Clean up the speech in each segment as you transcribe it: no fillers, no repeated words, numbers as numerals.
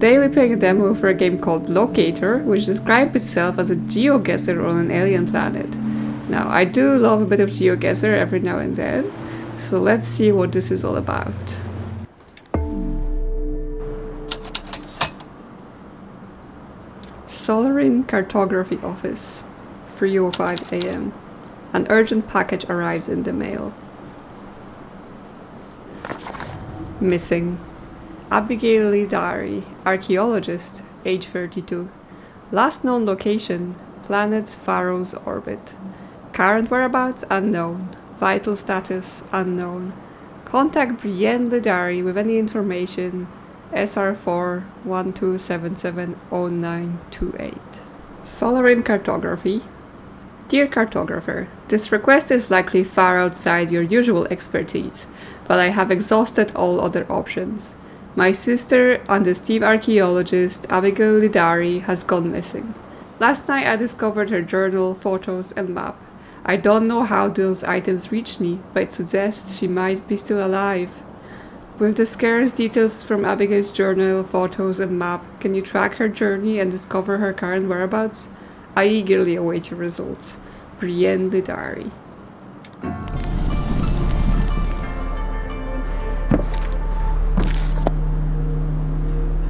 Today we playing a demo for a game called Locator, which describes itself as a GeoGuessr on an alien planet. Now, I do love a bit of GeoGuessr every now and then, so let's see what this is all about. Solarin Cartography Office, 3:05 AM. An urgent package arrives in the mail. Missing. Abigail Lee Diary, archaeologist, age 32. Last known location, planet's Pharaoh's orbit. Current whereabouts unknown. Vital status unknown. Contact Brienne Lee Diary with any information. SR4 12770928. Solarin Cartography. Dear cartographer, this request is likely far outside your usual expertise, but I have exhausted all other options. My sister and esteemed archaeologist Abigail Lee Diary has gone missing. Last night I discovered her journal, photos and map. I don't know how those items reached me, but it suggests she might be still alive. With the scarce details from Abigail's journal, photos and map, can you track her journey and discover her current whereabouts? I eagerly await your results. Brienne Lee Diary.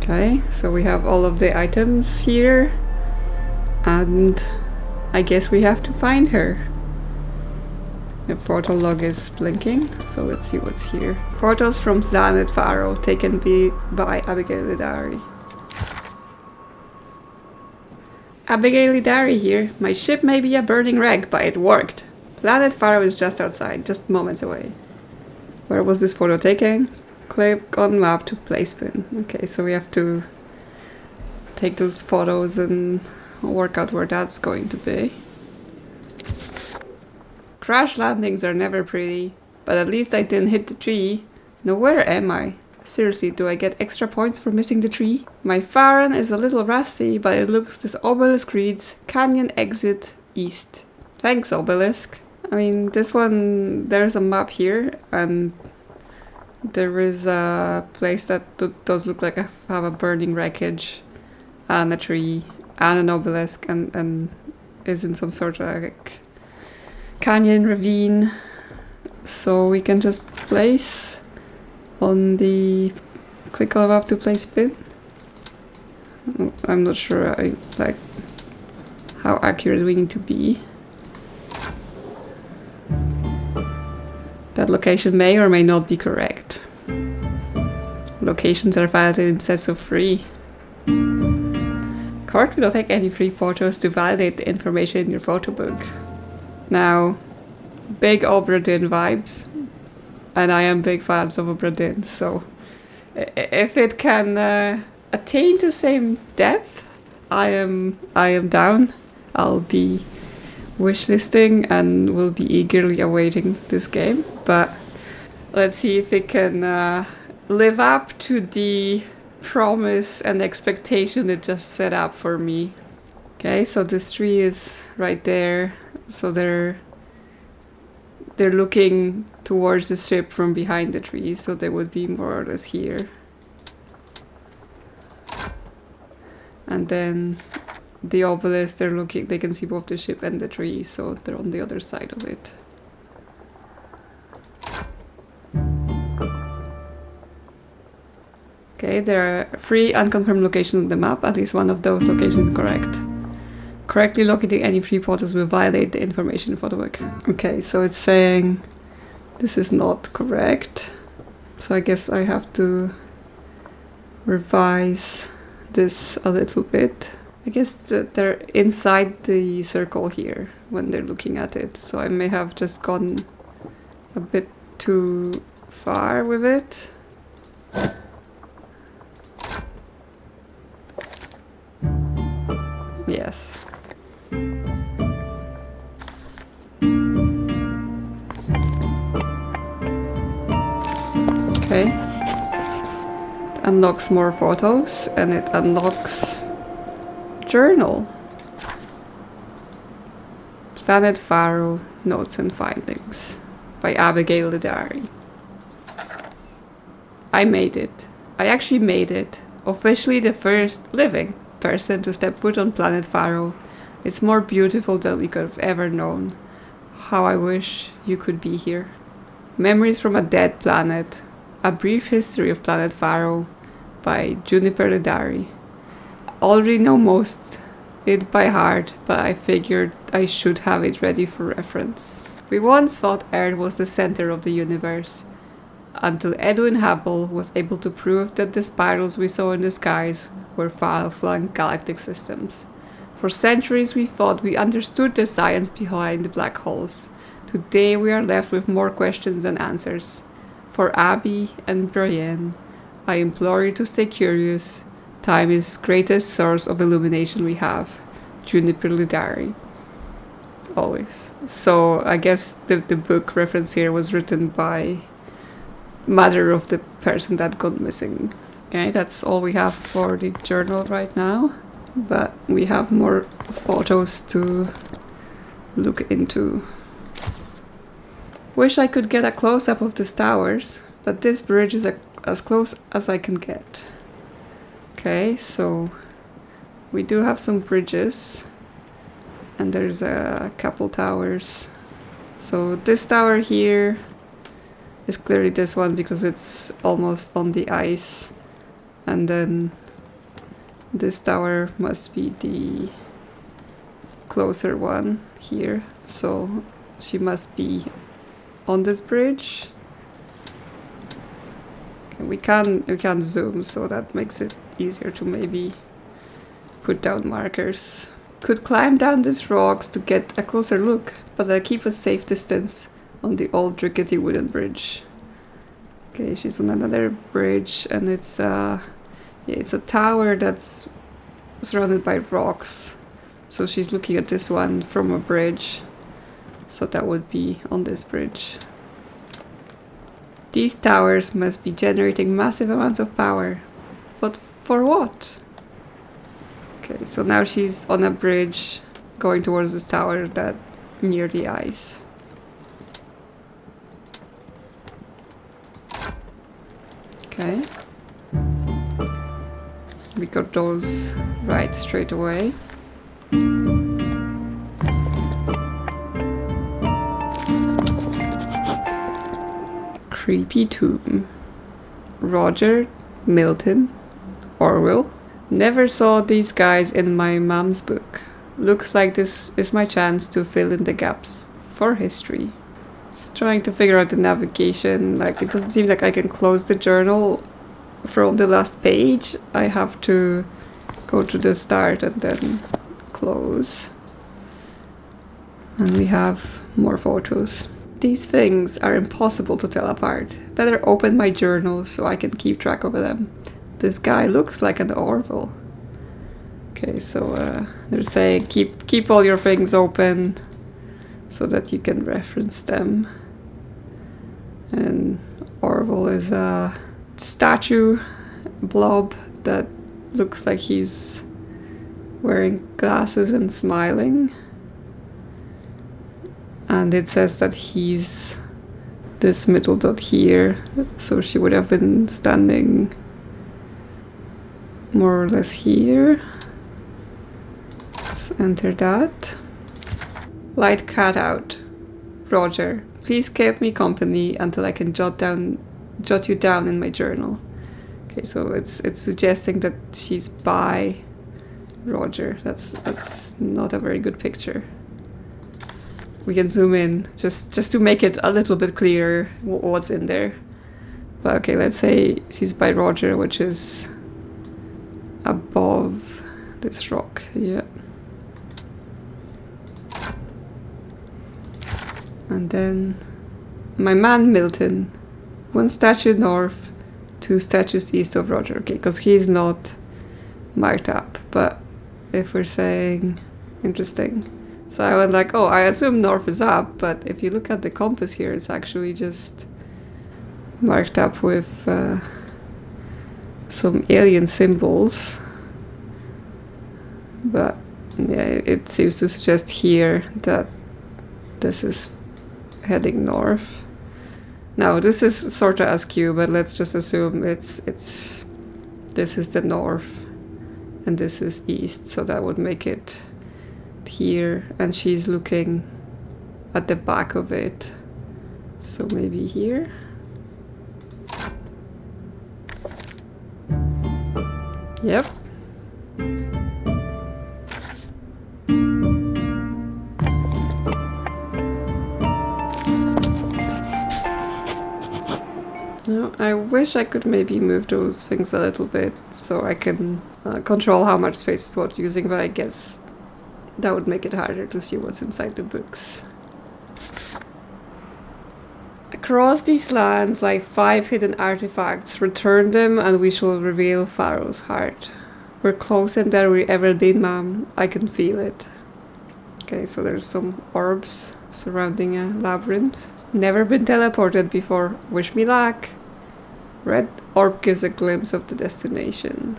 Okay, so we have all of the items here, and I guess we have to find her. The photo log is blinking, so let's see what's here. Photos from planet Pharaoh taken by Abigail Lee Diary. Abigail Lee Diary here. My ship may be a burning wreck, but it worked. Planet Pharaoh is just outside, just moments away. Where was this photo taken? Click on map to place pin. Okay, so we have to take those photos and work out where that's going to be. Crash landings are never pretty, but at least I didn't hit the tree. Now where am I? Seriously, do I get extra points for missing the tree? My Farron is a little rusty, but it looks this obelisk reads Canyon Exit East. Thanks, obelisk. I mean, this one, there's a map here, and there is a place that does look like I have a burning wreckage, and a tree, and an obelisk, and is in some sort of like canyon ravine. So we can just place on the click on map to place pin. I'm not sure like how accurate we need to be. That location may or may not be correct. Locations are validated in sets of 3. Court will take any free photos to validate the information in your photo book. Now, big Obra Dinn vibes, and I am big fans of Obra Dinn, so if it can attain the same depth, I am down. I'll be wishlisting and will be eagerly awaiting this game, but let's see if it can live up to the promise and expectation it just set up for me. Okay, so this tree is right there, so they're looking towards the ship from behind the tree, so they would be more or less here. And then the obelisk, they can see both the ship and the tree, so they're on the other side of it. Okay, there are 3 unconfirmed locations on the map, at least one of those locations is correct. Correctly locating any free photos will violate the information photo book. Okay, so it's saying this is not correct. So I guess I have to revise this a little bit. I guess they're inside the circle here when they're looking at it. So I may have just gone a bit too far with it. Yes. Okay. It unlocks more photos, and it unlocks journal. Planet Pharaoh, Notes and Findings by Abigail Lee Diary. I made it. I actually made it. Officially the first living person to step foot on planet Faro. It's more beautiful than we could have ever known. How I wish you could be here. Memories from a Dead Planet. A Brief History of Planet Faro by Juniper Ledari. Already know most it by heart, but I figured I should have it ready for reference. We once thought Earth was the center of the universe, until Edwin Hubble was able to prove that the spirals we saw in the skies were far-flung galactic systems. For centuries we thought we understood the science behind the black holes. Today we are left with more questions than answers. For Abby and Brienne, I implore you to stay curious. Time is greatest source of illumination we have. Juniper Ledari. Always. So I guess the book reference here was written by mother of the person that got missing. Okay, that's all we have for the journal right now. But we have more photos to look into. Wish I could get a close-up of these towers, but this bridge is as close as I can get. Okay, so we do have some bridges, and there's a couple towers. So this tower here is clearly this one because it's almost on the ice, and then this tower must be the closer one here, so she must be on this bridge. Okay, we can zoom, so that makes it easier to maybe put down markers. Could climb down these rocks to get a closer look, but I keep a safe distance on the old rickety wooden bridge. Okay, she's on another bridge, and it's a tower that's surrounded by rocks. So she's looking at this one from a bridge. So that would be on this bridge. These towers must be generating massive amounts of power. But for what? Okay, so now she's on a bridge going towards this tower that near the ice. Okay. We got those right straight away. Creepy tomb. Roger, Milton, Orwell. Never saw these guys in my mom's book. Looks like this is my chance to fill in the gaps for history. Just trying to figure out the navigation. Like, it doesn't seem like I can close the journal from the last page. I have to go to the start and then close. And we have more photos. These things are impossible to tell apart. Better open my journal so I can keep track of them. This guy looks like an Orville. Okay, so they're saying keep all your things open so that you can reference them. And Orville is a statue blob that looks like he's wearing glasses and smiling. And it says that he's this middle dot here, so she would have been standing more or less here. Let's enter that. Light cutout. Roger, please keep me company until I can jot you down in my journal. Okay, so it's suggesting that she's by Roger. That's not a very good picture. We can zoom in just to make it a little bit clearer what's in there. But okay, let's say she's by Roger, which is above this rock. Yeah. And then my man Milton. 1 statue north, 2 statues east of Roger. Okay, because he's not marked up. But if we're saying interesting. So I went like, oh, I assume north is up, but if you look at the compass here, it's actually just marked up with some alien symbols. But yeah, it seems to suggest here that this is heading north. Now, this is sort of askew, but let's just assume it's This is the north and this is east, so that would make it here, and she's looking at the back of it, so maybe here. Yep. No, I wish I could maybe move those things a little bit so I can control how much space is worth using, but I guess that would make it harder to see what's inside the books. Across these lands lie 5 hidden artifacts. Return them and we shall reveal Pharaoh's heart. We're closer than we've ever been, ma'am. I can feel it. Okay, so there's some orbs surrounding a labyrinth. Never been teleported before. Wish me luck. Red orb gives a glimpse of the destination.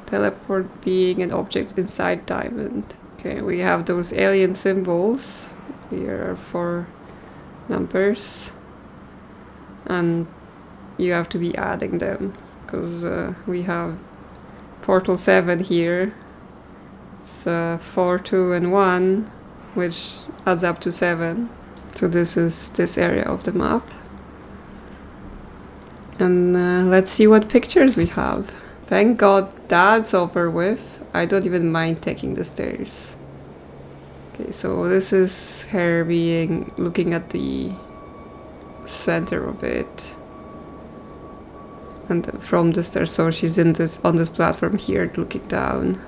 Teleport being an object inside diamond. Okay, we have those alien symbols. Here are 4 numbers. And you have to be adding them, because we have portal 7 here. It's 4, 2 and 1, which adds up to 7. So this is this area of the map. And let's see what pictures we have. Thank God that's over with. I don't even mind taking the stairs. Okay, so this is her looking at the center of it, and from the stairs, so she's on this platform here looking down.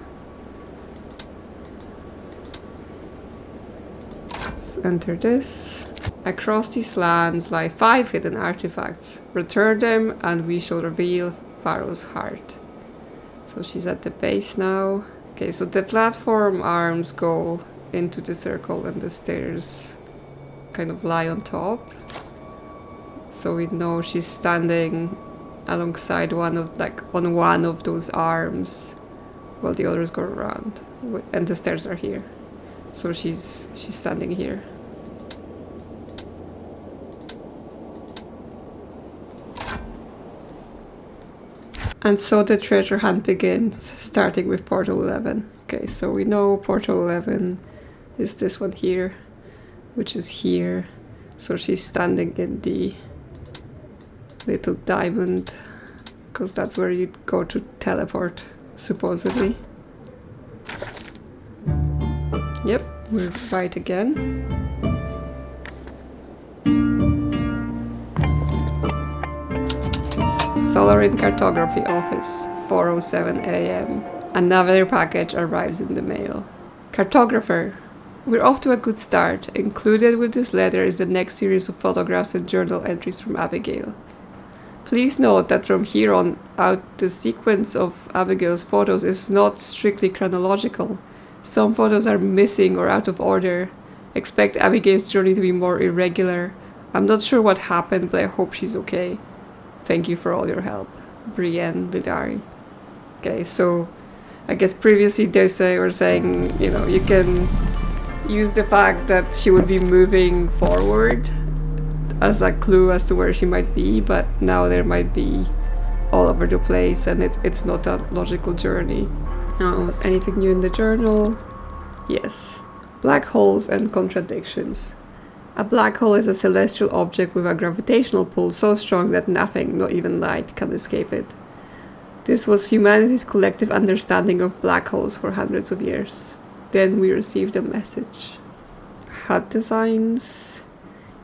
Let's enter this. Across these lands lie 5 hidden artifacts. Return them and we shall reveal Pharaoh's heart. So she's at the base now. Okay, so the platform arms go into the circle and the stairs kind of lie on top. So we know she's standing alongside on one of those arms while the others go around, and the stairs are here. So she's standing here. And so the treasure hunt begins, starting with portal 11. Okay, so we know portal 11 is this one here, which is here. So she's standing in the little diamond, because that's where you'd go to teleport, supposedly. Yep, we're right again. Solarin Cartography Office, 4:07 AM. Another package arrives in the mail. Cartographer, we're off to a good start. Included with this letter is the next series of photographs and journal entries from Abigail. Please note that from here on out, the sequence of Abigail's photos is not strictly chronological. Some photos are missing or out of order. Expect Abigail's journey to be more irregular. I'm not sure what happened, but I hope she's okay. Thank you for all your help. Brienne Lidari. Okay, so I guess previously they were saying, you can use the fact that she would be moving forward as a clue as to where she might be, but now there might be all over the place and it's not a logical journey. Anything new in the journal? Yes. Black holes and contradictions. A black hole is a celestial object with a gravitational pull so strong that nothing, not even light, can escape it. This was humanity's collective understanding of black holes for hundreds of years. Then we received a message. Hut designs.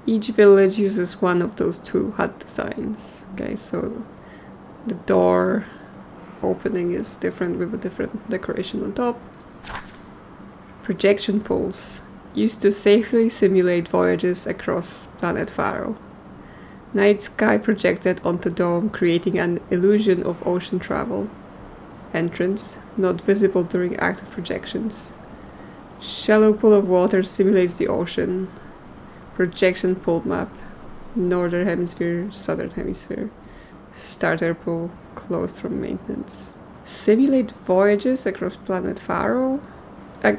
Each village uses one of those 2 hut designs. Okay, so the door opening is different with a different decoration on top. Projection poles. Used to safely simulate voyages across planet Pharaoh. Night sky projected onto dome, creating an illusion of ocean travel. Entrance, not visible during active projections. Shallow pool of water simulates the ocean. Projection pool map. Northern hemisphere, southern hemisphere. Starter pool, closed from maintenance. Simulate voyages across planet Pharaoh?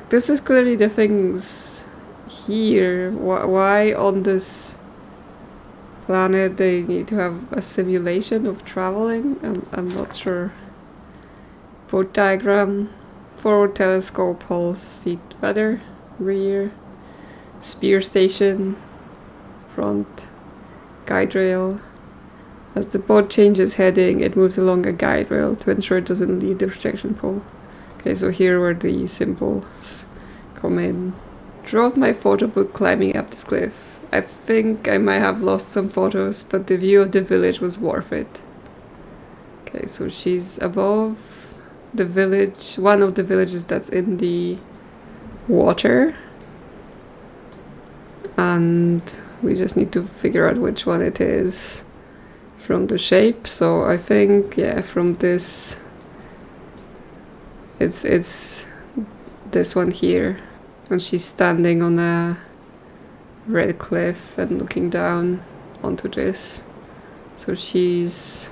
This is clearly the things here. Why on this planet they need to have a simulation of traveling? I'm not sure Boat diagram, forward telescope, hull, seat rudder, rear, spear station, front, guide rail. As the boat changes heading, it moves along a guide rail to ensure it doesn't leave the projection pole. Okay, so here where the symbols come in. Drew out my photo book climbing up this cliff. I think I might have lost some photos, but the view of the village was worth it. Okay, so she's above the village, one of the villages that's in the water. And we just need to figure out which one it is from the shape. So I think, yeah, from this, it's this one here. And she's standing on a red cliff and looking down onto this. So she's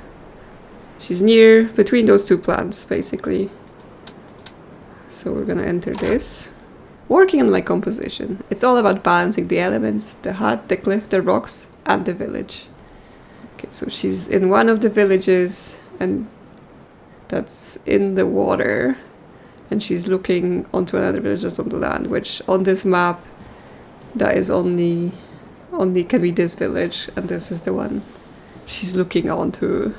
near between those two plants, basically. So we're gonna enter this. Working on my composition. It's all about balancing the elements, the hut, the cliff, the rocks, and the village. Okay, so she's in one of the villages, and that's in the water. And she's looking onto another village that's on the land, which on this map, that is only can be this village, and this is the one she's looking onto.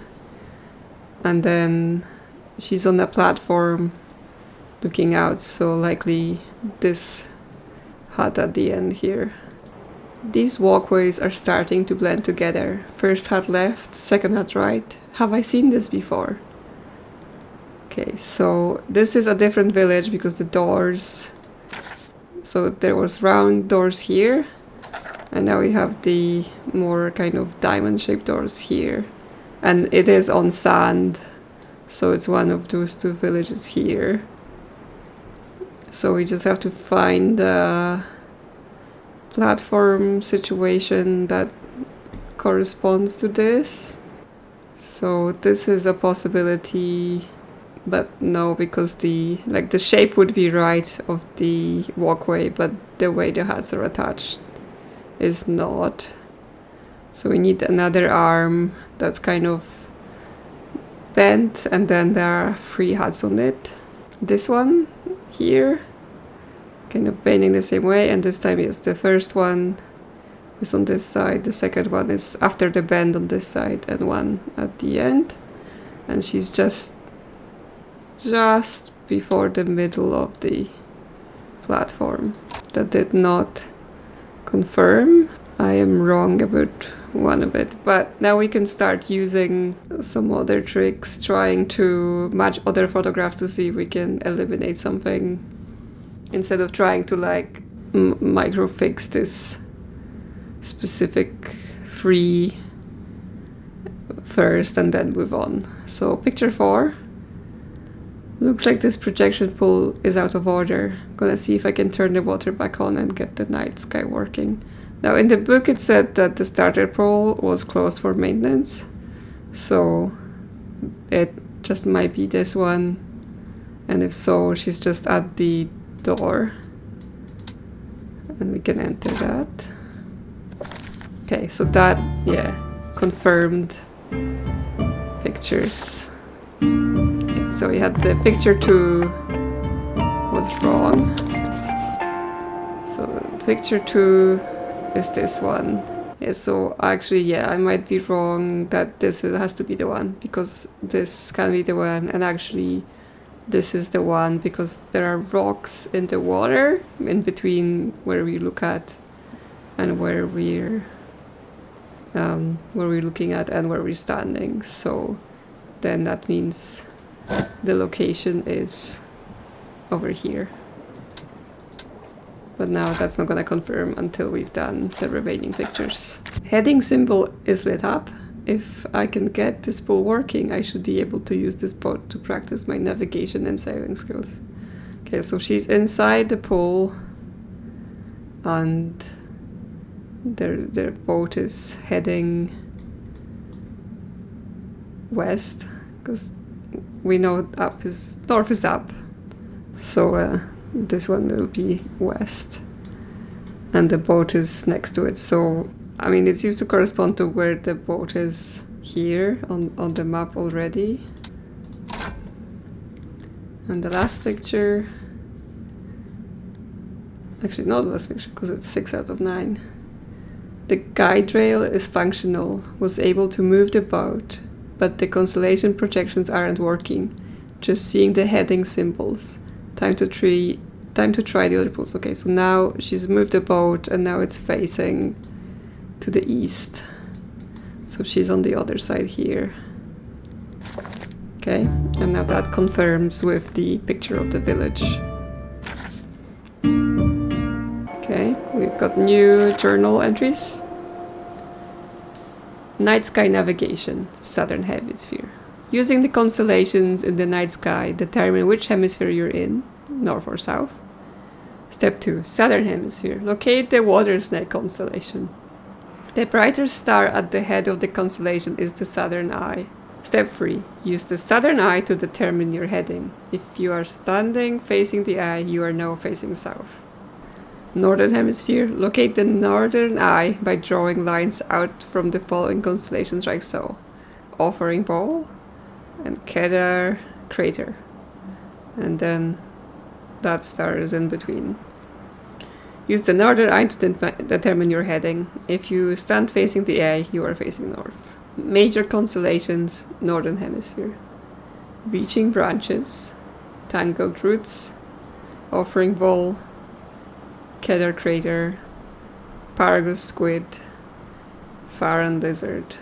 And then she's on a platform looking out, so likely this hut at the end here. These walkways are starting to blend together. First hut left, second hut right. Have I seen this before? Okay, so this is a different village because the doors... So there was round doors here, and now we have the more kind of diamond-shaped doors here. And it is on sand, so it's one of those two villages here. So we just have to find the platform situation that corresponds to this. So this is a possibility, but no, because the shape would be right of the walkway, but the way the huts are attached is not. So we need another arm that's kind of bent, and then there are 3 huts on it. This one here, kind of bending the same way, and this time is the first one is on this side, the second one is after the bend on this side, and one at the end. And she's just before the middle of the platform. That did not confirm. I am wrong about one of it, but now we can start using some other tricks, trying to match other photographs to see if we can eliminate something, instead of trying to like micro fix this specific 3 first and then move on. So picture 4. Looks like this projection pole is out of order. Gonna see if I can turn the water back on and get the night sky working. Now in the book it said that the starter pole was closed for maintenance, so it just might be this one, and if so, she's just at the door, and we can enter that. Okay, so that, yeah, confirmed pictures. Okay, so we had the picture 2 was wrong, so picture 2 is this one. Yeah, so actually, yeah, I might be wrong that this has to be the one, because this can be the one, and actually this is the one because there are rocks in the water in between where we look at and where we're looking at and where we're standing. So then that means the location is over here. But now that's not gonna confirm until we've done the remaining pictures. Heading symbol is lit up. If I can get this pool working, I should be able to use this boat to practice my navigation and sailing skills. Okay, so she's inside the pool, and their boat is heading west, because we know north is up. So this one will be west, and the boat is next to it. So I mean, it's used to correspond to where the boat is here on the map already. And the last picture, actually not the last picture because it's 6 out of 9. The guide rail is functional, was able to move the boat, but the constellation projections aren't working. Just seeing the heading symbols. Time to try the other pools. Okay, so now she's moved the boat and now it's facing to the east. So she's on the other side here. Okay, and now that confirms with the picture of the village. Okay, we've got new journal entries. Night sky navigation, southern hemisphere. Using the constellations in the night sky, determine which hemisphere you're in, north or south. Step 2, southern hemisphere. Locate the water snake constellation. The brightest star at the head of the constellation is the southern eye. Step 3, use the southern eye to determine your heading. If you are standing facing the eye, you are now facing south. Northern hemisphere, locate the northern eye by drawing lines out from the following constellations like so. Offering Ball and Kedar Crater. And then that star is in between. Use the northern eye to determine your heading. If you stand facing the eye, you are facing north. Major constellations, northern hemisphere. Reaching branches, tangled roots, Offering Ball, Kedar Crater, Paragus Squid, Farron Lizard.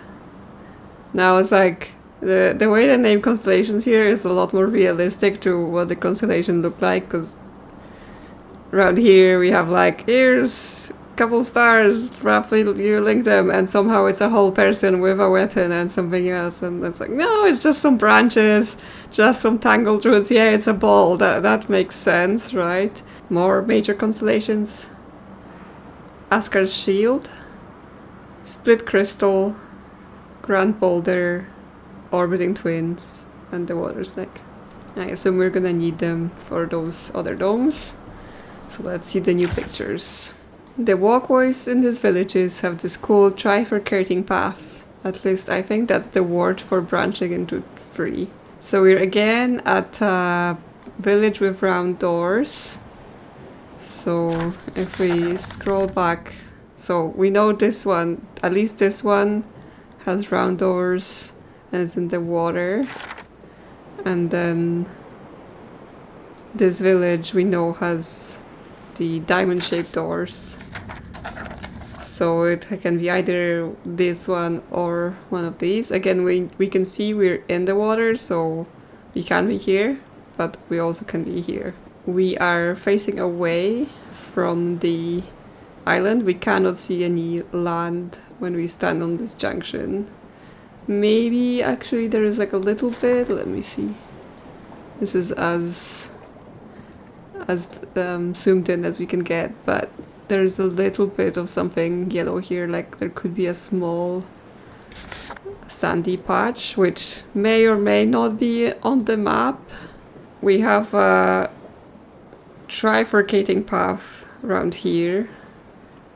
Now it's like the way they name constellations here is a lot more realistic to what the constellation looked like, because around here we have like, here's a couple stars, roughly you link them, and somehow it's a whole person with a weapon and something else, and it's like, no, it's just some branches, just some tangled roots. Yeah, it's a ball. That makes sense, right? More major constellations. Asgard's Shield, Split Crystal, Grand Boulder, Orbiting Twins, and the Water Snake. I assume we're gonna need them for those other domes. So let's see the new pictures. The walkways in these villages have this cool trifurcating paths. At least I think that's the word for branching into 3. So we're again at a village with round doors. So if we scroll back, so we know this one, at least this one, has round doors and it's in the water. And then this village we know has the diamond-shaped doors. So it can be either this one or one of these. Again, we can see we're in the water, so we can be here, but we also can be here. We are facing away from the island. We cannot see any land when we stand on this junction. Maybe actually there is like a little bit. Let me see. This is as zoomed in as we can get, but there's a little bit of something yellow here, like there could be a small sandy patch, which may or may not be on the map. We have a trifurcating path around here,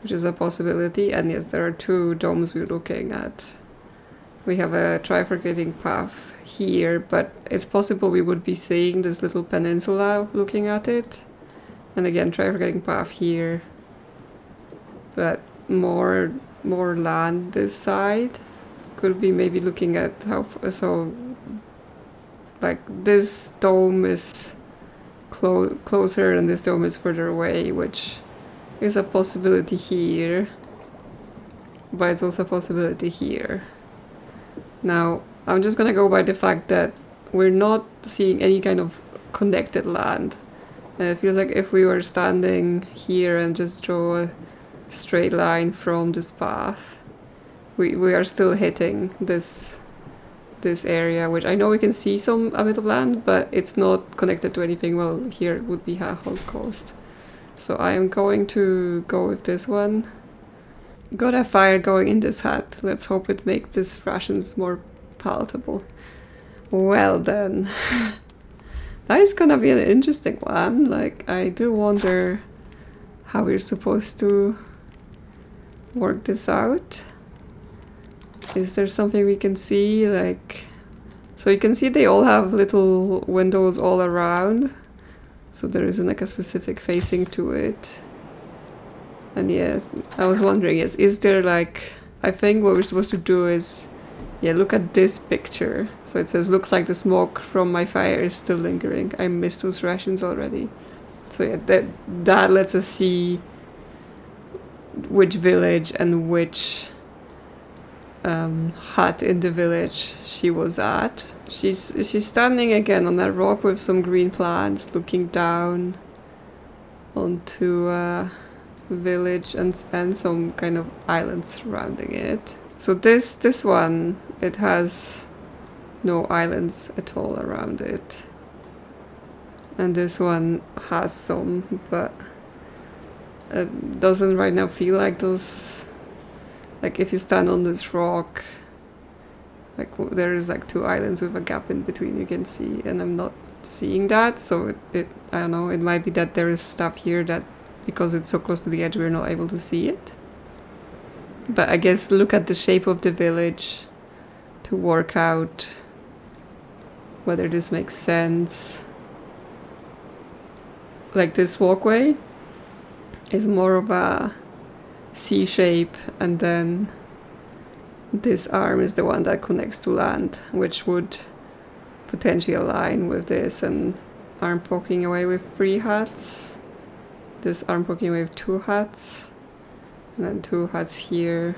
which is a possibility, and yes, there are 2 domes we're looking at. We have a trifurcating path here, but it's possible we would be seeing this little peninsula looking at it. And again, trifurcating path here, but more land this side. Could be maybe looking at how so like this dome is closer and this dome is further away, which is a possibility here, but it's also a possibility here. Now I'm just gonna go by the fact that we're not seeing any kind of connected land. And it feels like if we were standing here and just draw a straight line from this path, we are still hitting this area, which I know we can see a bit of land, but it's not connected to anything. Well, here it would be a whole coast. So I am going to go with this one. Got a fire going in this hut. Let's hope it makes these rations more palatable. Well then. That is gonna be an interesting one. Like, I do wonder how we're supposed to work this out. Is there something we can see? Like, So you can see they all have little windows all around. So there isn't like a specific facing to it. And yeah, I was wondering, is there like... I think what we're supposed to do is... Yeah, look at this picture. So it says, looks like the smoke from my fire is still lingering. I missed those rations already. So yeah, that lets us see which village and which hut in the village she was at. She's standing again on a rock with some green plants, looking down onto a village and some kind of island surrounding it. So this one, it has no islands at all around it. And this one has some, but it doesn't right now feel like those... Like if you stand on this rock, like there is like 2 islands with a gap in between you can see, and I'm not seeing that, so it I don't know, it might be that there is stuff here that because it's so close to the edge we're not able to see it. But I guess look at the shape of the village to work out whether this makes sense. Like this walkway is more of a C shape, and then this arm is the one that connects to land, which would potentially align with this, and arm poking away with 3 huts. This arm poking away with 2 huts. And then 2 huts here,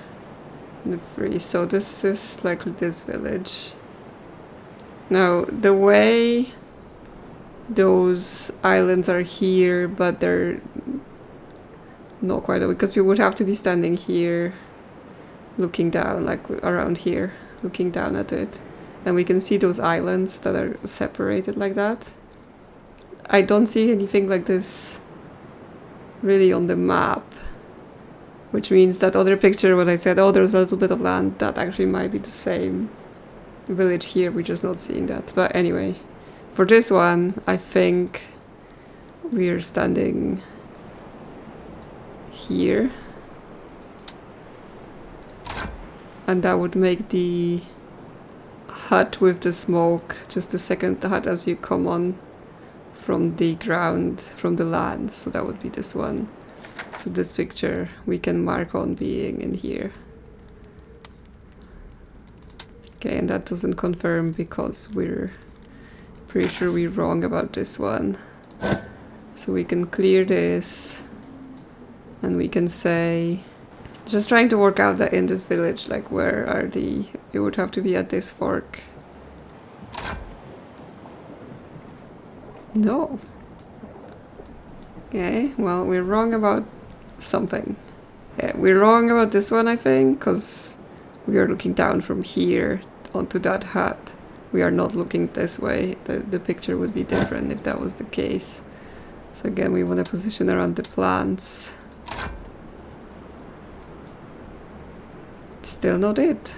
and the 3. So this is likely this village. Now, the way those islands are here, but they're not quite, because we would have to be standing here, looking down, like around here, looking down at it. And we can see those islands that are separated like that. I don't see anything like this really on the map. Which means that other picture when I said, oh, there's a little bit of land, that actually might be the same village here, we're just not seeing that. But anyway, for this one, I think we're standing here. And that would make the hut with the smoke just the second hut as you come on from the ground, from the land. So that would be this one. So this picture we can mark on being in here. Okay, and that doesn't confirm because we're pretty sure we're wrong about this one. So we can clear this and we can say, just trying to work out that in this village, like where are the, it would have to be at this fork. No. Okay, well, we're wrong about something. Yeah, we're wrong about this one, I think, because we are looking down from here onto that hut. We are not looking this way. The picture would be different if that was the case. So again, we want to position around the plants. Still not it.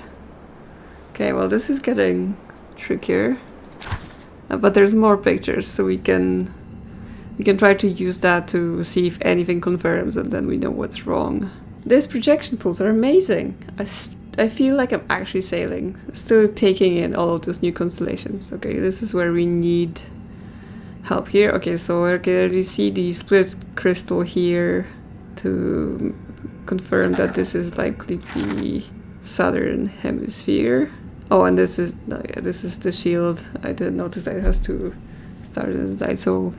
Okay, well, this is getting trickier. But there's more pictures, so we can try to use that to see if anything confirms, and then we know what's wrong. These projection pools are amazing. I feel like I'm actually sailing, still taking in all of those new constellations. Okay, this is where we need help here. Okay, so I can already see the split crystal here to confirm that this is likely the southern hemisphere. Oh, and this is the shield. I didn't notice that it has to start inside. So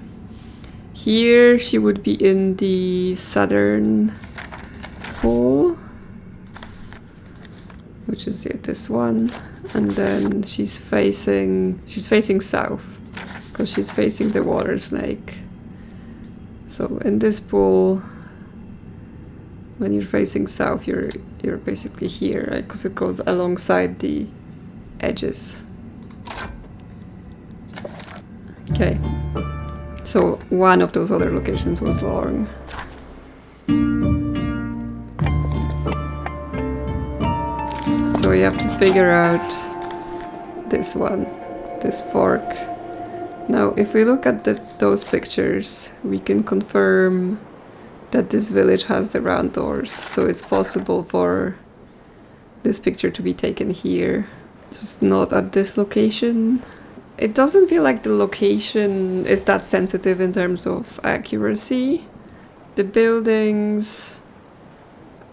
here she would be in the southern pole, which is this one, and then she's facing south because she's facing the water snake. So in this pool, when you're facing south, you're basically here, right? Because it goes alongside the edges. Okay, so one of those other locations was wrong. So we have to figure out this one, this fork. Now, if we look at those pictures, we can confirm that this village has the round doors. So it's possible for this picture to be taken here. Just not at this location. It doesn't feel like the location is that sensitive in terms of accuracy. The buildings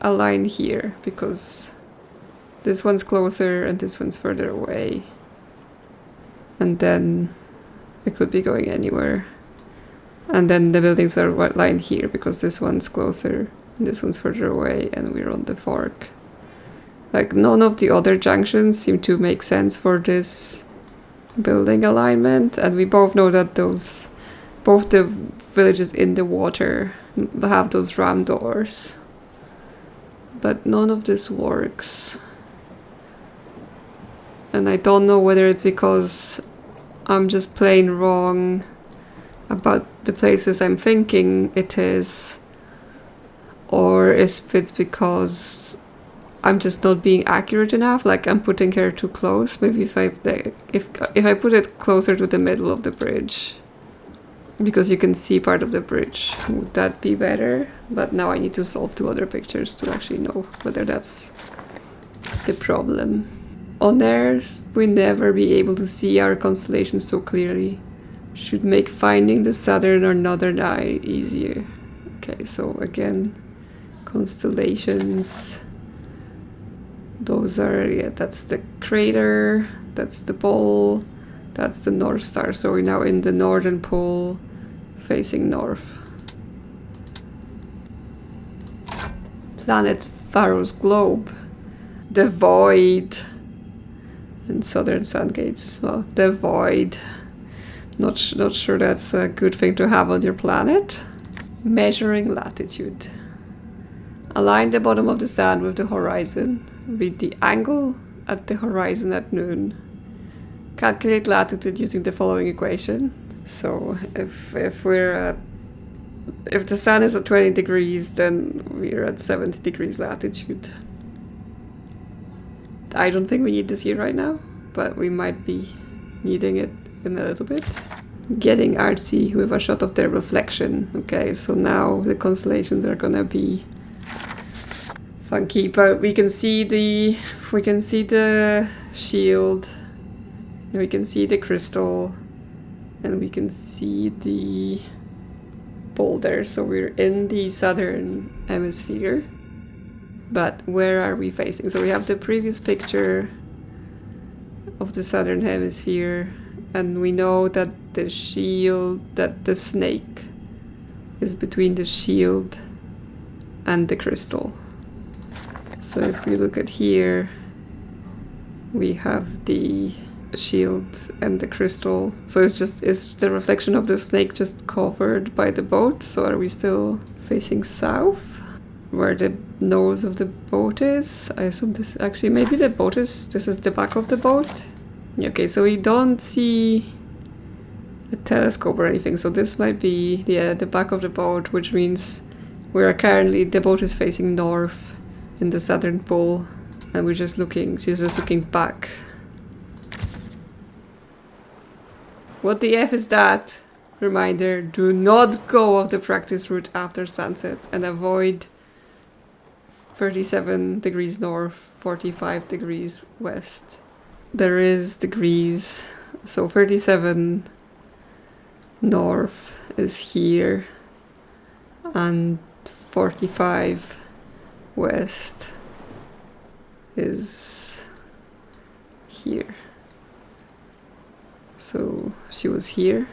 align here because this one's closer and this one's further away. And then it could be going anywhere. And then the buildings are aligned here because this one's closer and this one's further away and we're on the fork. Like, none of the other junctions seem to make sense for this building alignment, and we both know that both the villages in the water have those ram doors. But none of this works. And I don't know whether it's because I'm just plain wrong about the places I'm thinking it is, or if it's because I'm just not being accurate enough, like I'm putting her too close. Maybe if I put it closer to the middle of the bridge, because you can see part of the bridge, would that be better? But now I need to solve 2 other pictures to actually know whether that's the problem. On Earth, we never be able to see our constellations so clearly. Should make finding the southern or northern eye easier. Okay, so again, constellations. Those are, yeah, that's the crater, that's the pole, that's the North Star. So we're now in the northern pole, facing north. Planet Pharaoh's globe. The void. And southern sun gates. Well, the void. Not sure that's a good thing to have on your planet. Measuring latitude. Align the bottom of the sand with the horizon. Read the angle at the horizon at noon. Calculate latitude using the following equation. So if the sun is at 20 degrees, then we're at 70 degrees latitude. I don't think we need this here right now, but we might be needing it in a little bit. Getting artsy with a shot of their reflection. Okay, so now the constellations are gonna be funky, but we can see the shield, and we can see the crystal, and we can see the boulder. So we're in the southern hemisphere. But where are we facing? So we have the previous picture of the southern hemisphere, and we know that the snake is between the shield and the crystal. So if we look at here, we have the shield and the crystal. So is the reflection of the snake just covered by the boat? So are we still facing south? Where the nose of the boat is? I assume this actually, maybe this is the back of the boat. Okay, so we don't see a telescope or anything, so this might be the back of the boat, which means the boat is facing north in the southern pole, and she's just looking back. What the F is that? Reminder, do not go off the practice route after sunset and avoid 37 degrees north, 45 degrees west. There is degrees, so 37 north is here, and 45 west is here. So she was here.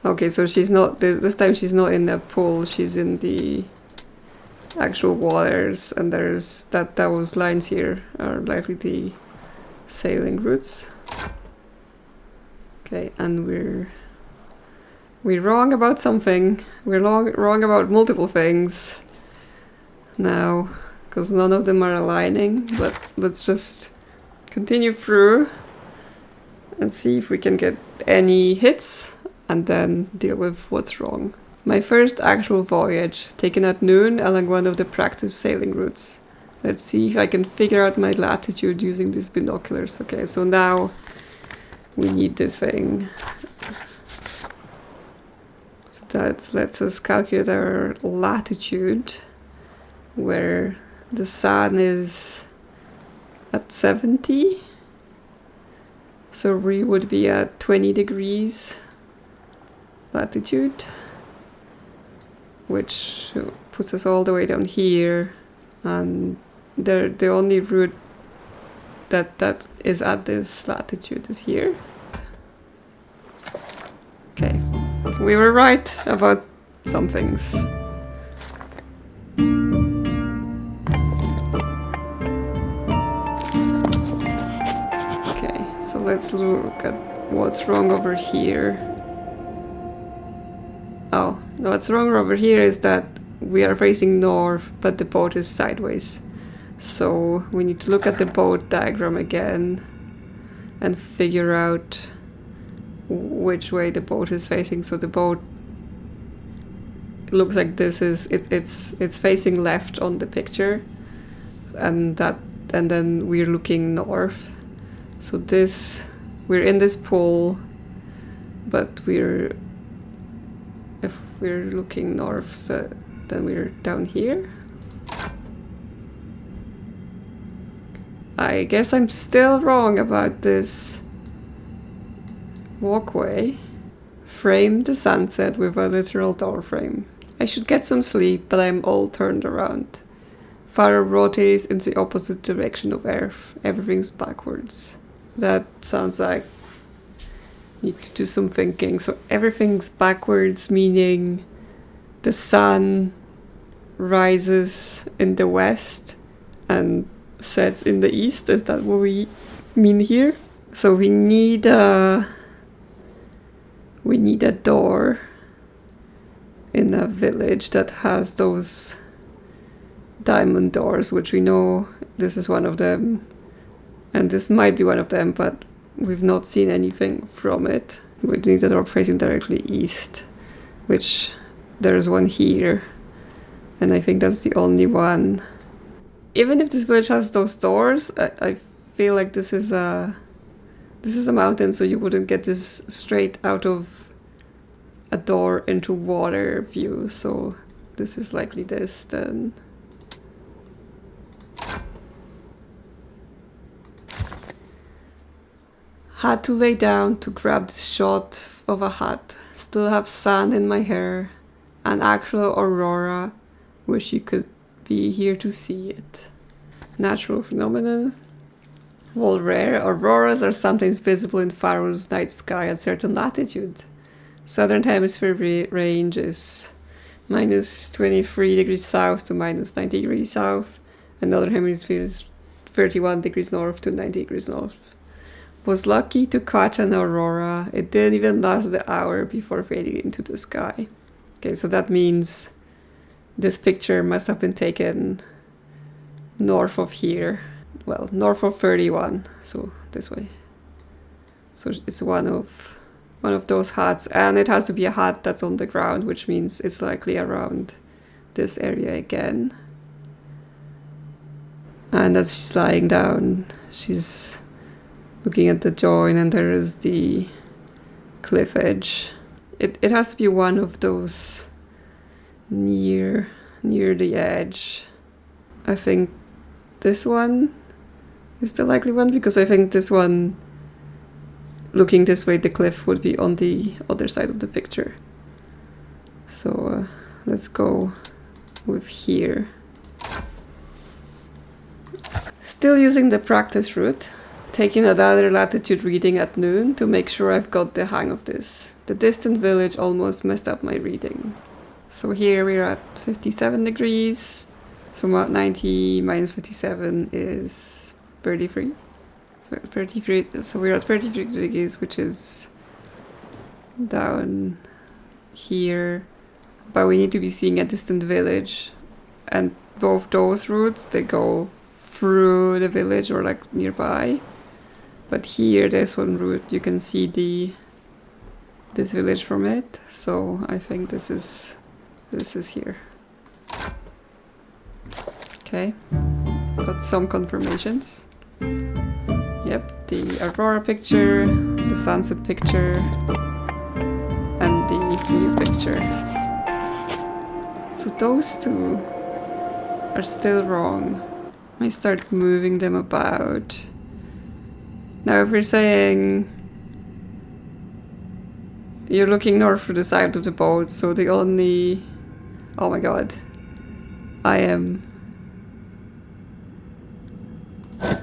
Okay, so she's not, this time she's not in the pool, she's in the actual waters, and there's those lines here are likely the sailing routes. Okay, and we're wrong about something. We're wrong about multiple things now, because none of them are aligning, but let's just continue through and see if we can get any hits and then deal with what's wrong. My first actual voyage, taken at noon along one of the practice sailing routes. Let's see if I can figure out my latitude using these binoculars. Okay, so now we need this thing. So that lets us calculate our latitude, where the sun is at 70 So we would be at 20 degrees latitude, which puts us all the way down here. And the only route that is at this latitude is here. Okay, we were right about some things. Okay, so let's look at what's wrong over here. Oh, no, what's wrong over here is that we are facing north, but the boat is sideways. So we need to look at the boat diagram again and figure out which way the boat is facing. So the boat looks like this is it's facing left on the picture, and then we're looking north. So we're in this pool, but if we're looking north, so then we're down here. I guess I'm still wrong about this walkway. Frame the sunset with a literal door frame. I should get some sleep, but I'm all turned around. Fire rotates in the opposite direction of Earth. Everything's backwards. That sounds like need to do some thinking. So everything's backwards, meaning the sun rises in the west and sets in the east. Is that what we mean here? So we need a door in a village that has those diamond doors, which we know this is one of them, and this might be one of them, but we've not seen anything from it. We need a door facing directly east, which there's one here, and I think that's the only one. Even if this village has those doors, I feel like this is a mountain, so you wouldn't get this straight out of a door into water view. So this is likely this then. Had to lay down to grab this shot of a hat. Still have sand in my hair. An actual aurora. Wish you could be here to see it. Natural phenomenon. While rare, auroras are sometimes visible in Faroe's night sky at certain latitude. Southern hemisphere range is minus 23 degrees south to minus 90 degrees south. And northern hemisphere is 31 degrees north to 90 degrees north. Was lucky to catch an aurora. It didn't even last the hour before fading into the sky. Okay, so that means this picture must have been taken north of here. Well, north of 31, so this way. So it's one of those hats, and it has to be a hat that's on the ground, which means it's likely around this area again. And as she's lying down, she's looking at the join, and there is the cliff edge. It has to be one of those near the edge. I think this one is the likely one, because I think this one, looking this way, the cliff would be on the other side of the picture. So let's go with here. Still using the practice route. Taking another latitude reading at noon to make sure I've got the hang of this. The distant village almost messed up my reading. So here we're at 57 degrees. So 90 minus 57 is 33. So 33. So we're at 33 degrees, which is down here. But we need to be seeing a distant village, and both those routes, they go through the village or like nearby. But here, there's one route, you can see this village from it. So I think this is here. Okay, got some confirmations. Yep, the aurora picture, the sunset picture, and the new picture. So those two are still wrong. I start moving them about. Now if we're saying you're looking north through the side of the boat, so the only... Oh my god.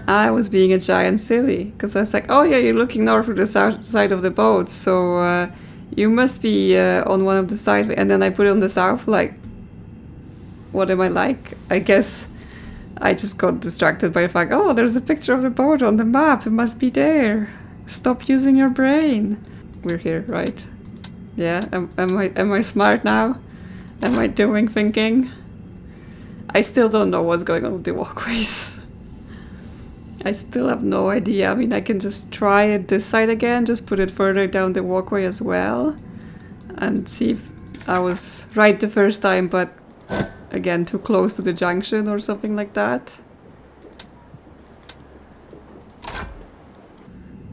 I was being a giant silly, because I was like, oh yeah, you're looking north through the side of the boat, so you must be on one of the side, and then I put it on the south, like, what am I like? I guess I just got distracted by the fact, oh, there's a picture of the boat on the map, it must be there. Stop using your brain. We're here, right? Yeah, am I smart now? Am I doing thinking? I still don't know what's going on with the walkways. I still have no idea. I mean, I can just try it this side again, just put it further down the walkway as well, and see if I was right the first time, but again, too close to the junction or something like that.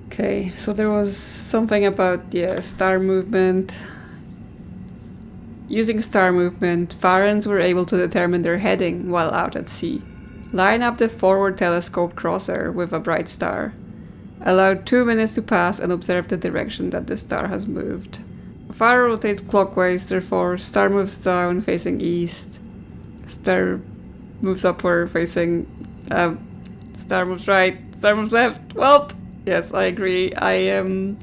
Okay, so there was something about, yeah, star movement. Using star movement, Farans were able to determine their heading while out at sea. Line up the forward telescope crosser with a bright star. Allow 2 minutes to pass and observe the direction that the star has moved. Far rotates clockwise, therefore star moves down facing east. Star moves upward facing... star moves right, star moves left. Well, yes, I agree. I am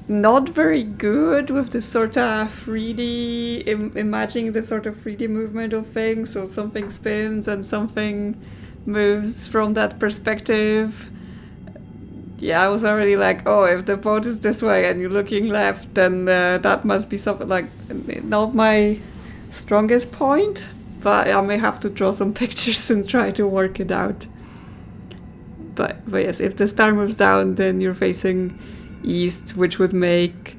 not very good with the sort of 3D, imagining the sort of 3D movement of things, so something spins and something moves from that perspective. Yeah, I was already like, oh, if the boat is this way and you're looking left, then that must be something like, not my strongest point, but I may have to draw some pictures and try to work it out. But yes, if the star moves down, then you're facing east, which would make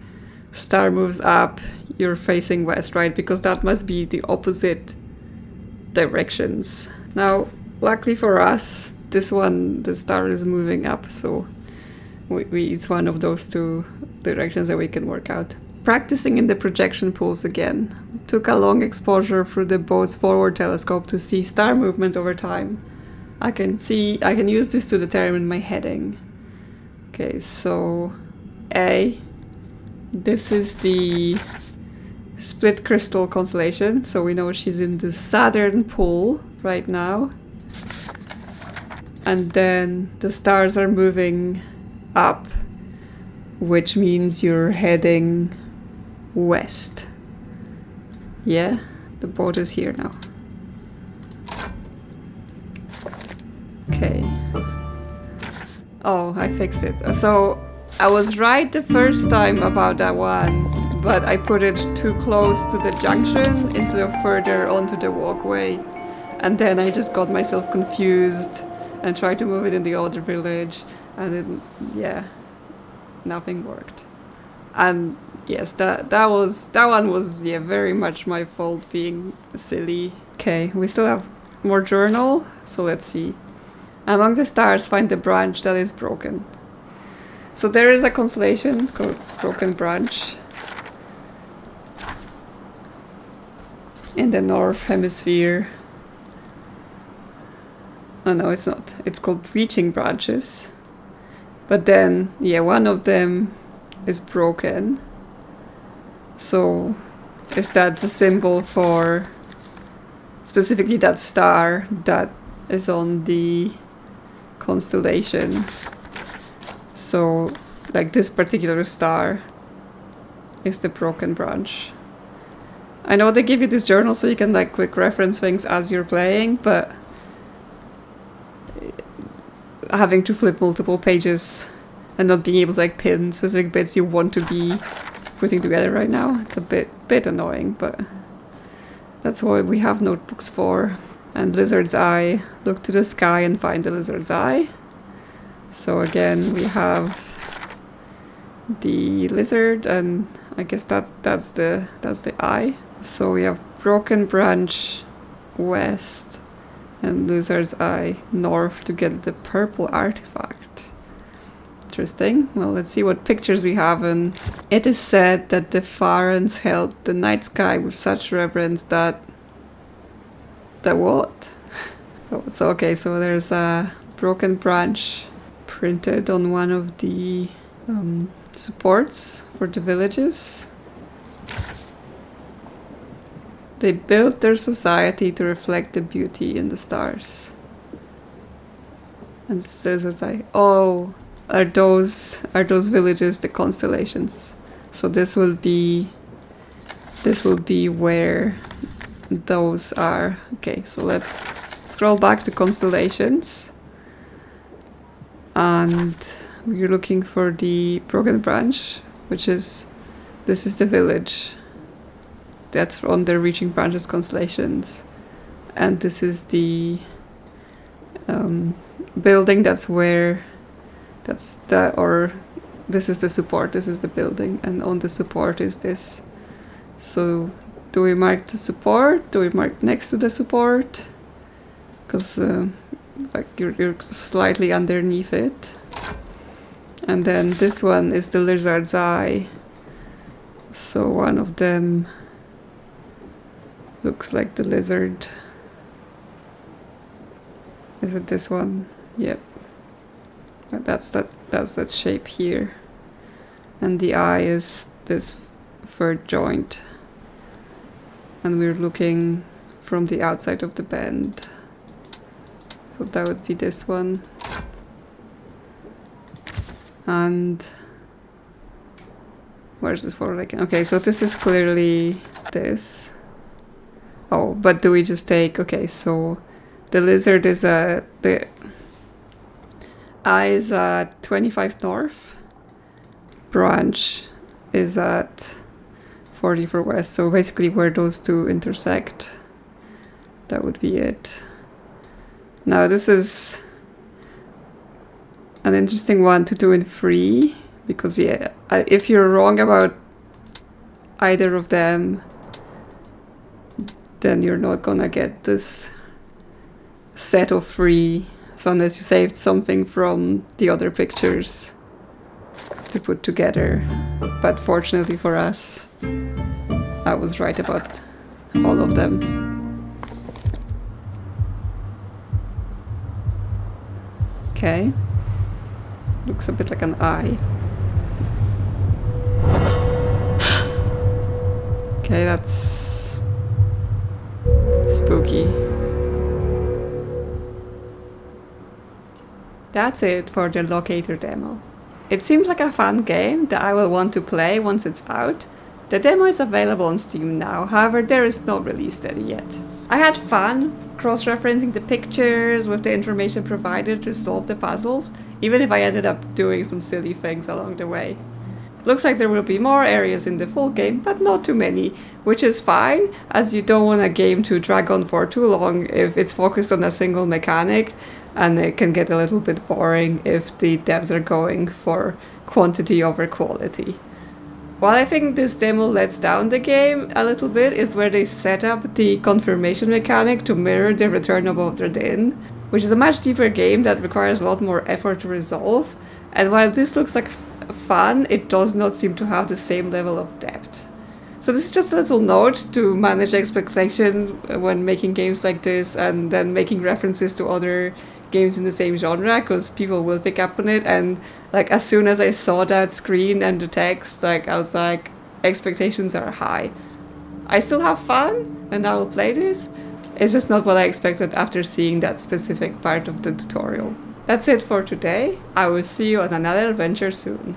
star moves up, you're facing west, right? Because that must be the opposite directions. Now, luckily for us, this one, the star is moving up, so it's one of those two directions that we can work out. Practicing in the projection pools again. Took a long exposure through the boat's forward telescope to see star movement over time. I can use this to determine my heading. Okay, so A, this is the split crystal constellation, so we know she's in the southern pole right now. And then the stars are moving up, which means you're heading west. Yeah, the boat is here now. Okay. Oh, I fixed it. So I was right the first time about that one, but I put it too close to the junction instead of further onto the walkway. And then I just got myself confused and tried to move it in the other village, and then, yeah, nothing worked. And yes, that one was, yeah, very much my fault being silly. Okay, we still have more journal, so let's see. Among the stars, find the branch that is broken. So there is a constellation called Broken Branch in the North Hemisphere. Oh no, it's not. It's called Reaching Branches. But then, yeah, one of them is broken. So is that the symbol for specifically that star that is on the constellation? So like this particular star is the broken branch. I know they give you this journal so you can like quick reference things as you're playing, but having to flip multiple pages and not being able to like pin specific bits you want to be putting together right now, it's a bit annoying, but that's what we have notebooks for. And Lizard's Eye, look to the sky and find the Lizard's Eye. So again, we have the lizard, and I guess that's the eye. So we have Broken Branch west and Lizard's Eye north to get the purple artifact. Interesting. Well, let's see what pictures we have. And it is said that the Farans held the night sky with such reverence that what? Oh, so okay, so there's a Broken Branch printed on one of the supports for the villages. They built their society to reflect the beauty in the stars. And lizards, oh, are those villages the constellations? So this will be where those are. Okay, so let's scroll back to constellations. And we're looking for the broken branch, which is, this is the village. That's on the reaching branches constellations. And this is the building, this is the support, this is the building, and on the support is this. So do we mark the support? Do we mark next to the support? Because like you're slightly underneath it. And then this one is the lizard's eye. So one of them looks like the lizard. Is it this one? Yep. That's that shape here. And the eye is this third joint. And we're looking from the outside of the bend. So that would be this one. And where's this forward again? Okay, so this is clearly this. Oh, but do we just take, okay, so the lizard is the eye is at 25 north, branch is at 44 west, so basically where those two intersect, that would be it. Now this is an interesting one to do in 3, because yeah, if you're wrong about either of them, then you're not gonna get this set of 3, so unless you saved something from the other pictures to put together. But fortunately for us, I was right about all of them. Okay, looks a bit like an eye. Okay, that's spooky. That's it for the Locator demo. It seems like a fun game that I will want to play once it's out. The demo is available on Steam now, however there is no release date yet. I had fun cross-referencing the pictures with the information provided to solve the puzzle, even if I ended up doing some silly things along the way. Looks like there will be more areas in the full game, but not too many, which is fine, as you don't want a game to drag on for too long if it's focused on a single mechanic, and it can get a little bit boring if the devs are going for quantity over quality. What I think this demo lets down the game a little bit is where they set up the confirmation mechanic to mirror the Return of Obra Dinn, which is a much deeper game that requires a lot more effort to resolve, and while this looks like fun, it does not seem to have the same level of depth. So this is just a little note to manage expectation when making games like this, and then making references to other games in the same genre, because people will pick up on it. And like as soon as I saw that screen and the text, like I was like, expectations are high. I still have fun and I will play this. It's just not what I expected after seeing that specific part of the tutorial. That's it for today. I will see you on another adventure soon.